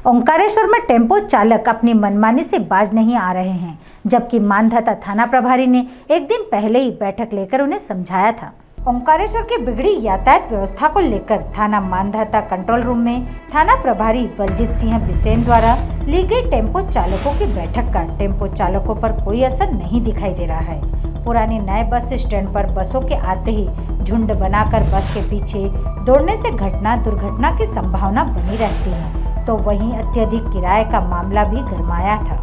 ओंकारेश्वर में टेम्पो चालक अपनी मनमानी से बाज नहीं आ रहे हैं, जबकि मानधाता थाना प्रभारी ने एक दिन पहले ही बैठक लेकर उन्हें समझाया था। ओंकारेश्वर की बिगड़ी यातायात व्यवस्था को लेकर थाना मानधाता कंट्रोल रूम में थाना प्रभारी बलजीत सिंह बिसेन द्वारा ली गई टेम्पो चालकों की बैठक का टेम्पो चालकों पर कोई असर नहीं दिखाई दे रहा है। पुराने नए बस स्टैंड पर बसों के आते ही झुंड बनाकर बस के पीछे दौड़ने से दुर्घटना की संभावना बनी रहती है, तो वहीं अत्यधिक किराए का मामला भी गरमाया था,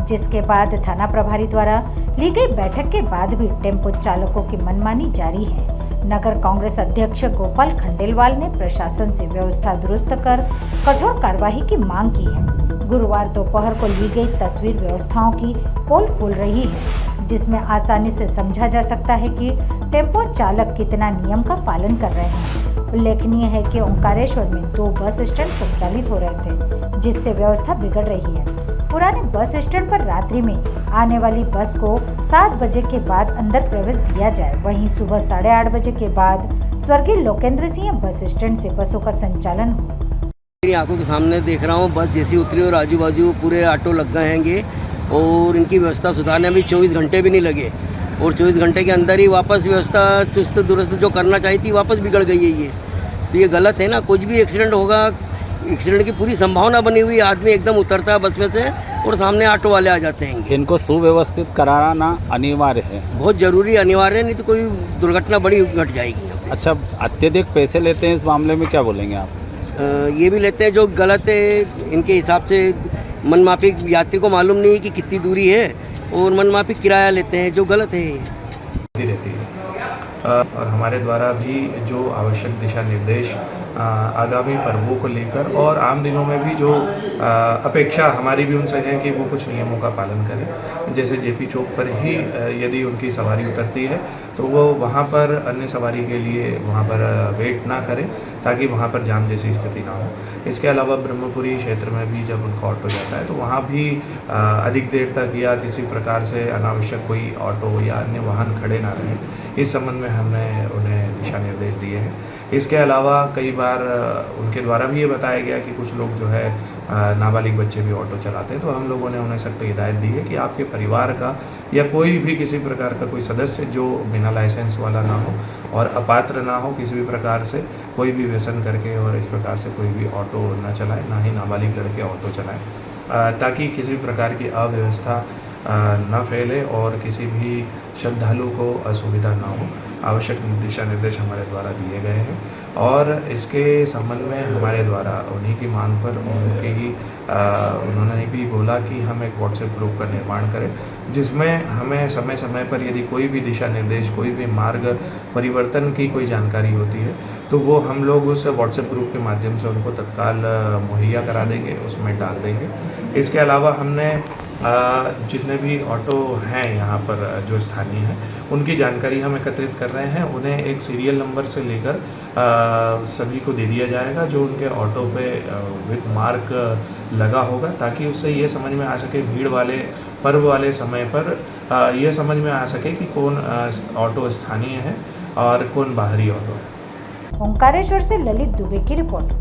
जिसके बाद थाना प्रभारी द्वारा ली गई बैठक के बाद भी टेम्पो चालकों की मनमानी जारी है। नगर कांग्रेस अध्यक्ष गोपाल खंडेलवाल ने प्रशासन से व्यवस्था दुरुस्त कर कठोर कार्रवाई की मांग की है। गुरुवार दोपहर को ली गई तस्वीर व्यवस्थाओं की पोल खोल रही है, जिसमें आसानी से समझा जा सकता है कि टेम्पो चालक कितना नियम का पालन कर रहे हैं। उल्लेखनीय है कि ओंकारेश्वर में 2 बस स्टैंड संचालित हो रहे थे, जिससे व्यवस्था बिगड़ रही है। पुराने बस स्टैंड पर रात्रि में आने वाली बस को 7 बजे के बाद अंदर प्रवेश दिया जाए, वहीं सुबह 8:30 बजे के बाद स्वर्गीय लोकेंद्र सिंह बस स्टैंड से बसों का संचालन हो। मेरी आंखों के सामने देख रहा हूँ, बस जैसी उतरी और आजू बाजू पूरे ऑटो लग गए हैंगे और इनकी व्यवस्था सुधारने में 24 घंटे भी नहीं लगे और 24 घंटे के अंदर ही वापस व्यवस्था चुस्त दुरुस्त जो करना चाहिए थी वापस बिगड़ गई है ये। तो ये गलत है ना, कुछ भी एक्सीडेंट होगा, एक्सीडेंट की पूरी संभावना बनी हुई, आदमी एकदम उतरता है बस में से और सामने ऑटो वाले आ जाते हैं। इनको सुव्यवस्थित कराना अनिवार्य है, बहुत ज़रूरी अनिवार्य है, नहीं तो कोई दुर्घटना बड़ी घट जाएगी। अच्छा, अत्यधिक पैसे लेते हैं, इस मामले में क्या बोलेंगे आप? ये भी लेते हैं जो गलत है, इनके हिसाब से मनमाफिक यात्री को मालूम नहीं है कि कितनी दूरी है और मनमाफिक किराया लेते हैं, जो गलत है। रहती है और हमारे द्वारा भी जो आवश्यक दिशा निर्देश आगामी पर्वों को लेकर और आम दिनों में भी जो अपेक्षा हमारी भी उनसे है कि वो कुछ नियमों का पालन करें। जैसे जेपी चौक पर ही यदि उनकी सवारी उतरती है तो वो वहाँ पर अन्य सवारी के लिए वहाँ पर वेट ना करें, ताकि वहाँ पर जाम जैसी स्थिति ना हो। इसके अलावा ब्रह्मपुरी क्षेत्र में भी जब उनका ऑटो जाता है तो वहाँ भी अधिक देर तक या किसी प्रकार से अनावश्यक कोई ऑटो या अन्य वाहन खड़े ना रहें, इस संबंध में हमने उन्हें दिशा निर्देश दिए हैं। इसके अलावा कई बार उनके द्वारा भी ये बताया गया कि कुछ लोग जो है नाबालिग बच्चे भी ऑटो चलाते हैं, तो हम लोगों ने उन्हें सख्त हिदायत दी है कि आपके परिवार का या कोई भी किसी प्रकार का कोई सदस्य जो बिना लाइसेंस वाला ना हो और अपात्र ना हो किसी भी प्रकार से, कोई भी व्यसन करके और इस प्रकार से कोई भी ऑटो न चलाए, ना ही नाबालिग लड़के ऑटो चलाएं, ताकि किसी प्रकार की अव्यवस्था न फैले और किसी भी श्रद्धालु को असुविधा ना हो। आवश्यक दिशा निर्देश हमारे द्वारा दिए गए हैं और इसके संबंध में हमारे द्वारा उन्हीं की मांग पर उन्होंने भी बोला कि हम एक व्हाट्सएप ग्रुप का निर्माण करें, जिसमें हमें समय समय पर यदि कोई भी दिशा निर्देश, कोई भी मार्ग परिवर्तन की कोई जानकारी होती है तो वो हम लोग उस व्हाट्सएप ग्रुप के माध्यम से उनको तत्काल मुहैया करा देंगे, उसमें डाल देंगे। इसके अलावा हमने जितने भी ऑटो हैं यहाँ पर जो स्थानीय हैं उनकी जानकारी हम एकत्रित कर रहे हैं। उन्हें एक सीरियल नंबर से लेकर सभी को दे दिया जाएगा जो उनके ऑटो पे विथ मार्क लगा होगा, ताकि उससे ये समझ में आ सके, भीड़ वाले पर्व वाले समय पर ये समझ में आ सके कि कौन ऑटो स्थानीय है और कौन बाहरी ऑटो है। ओंकारेश्वर से ललित दुबे की रिपोर्ट।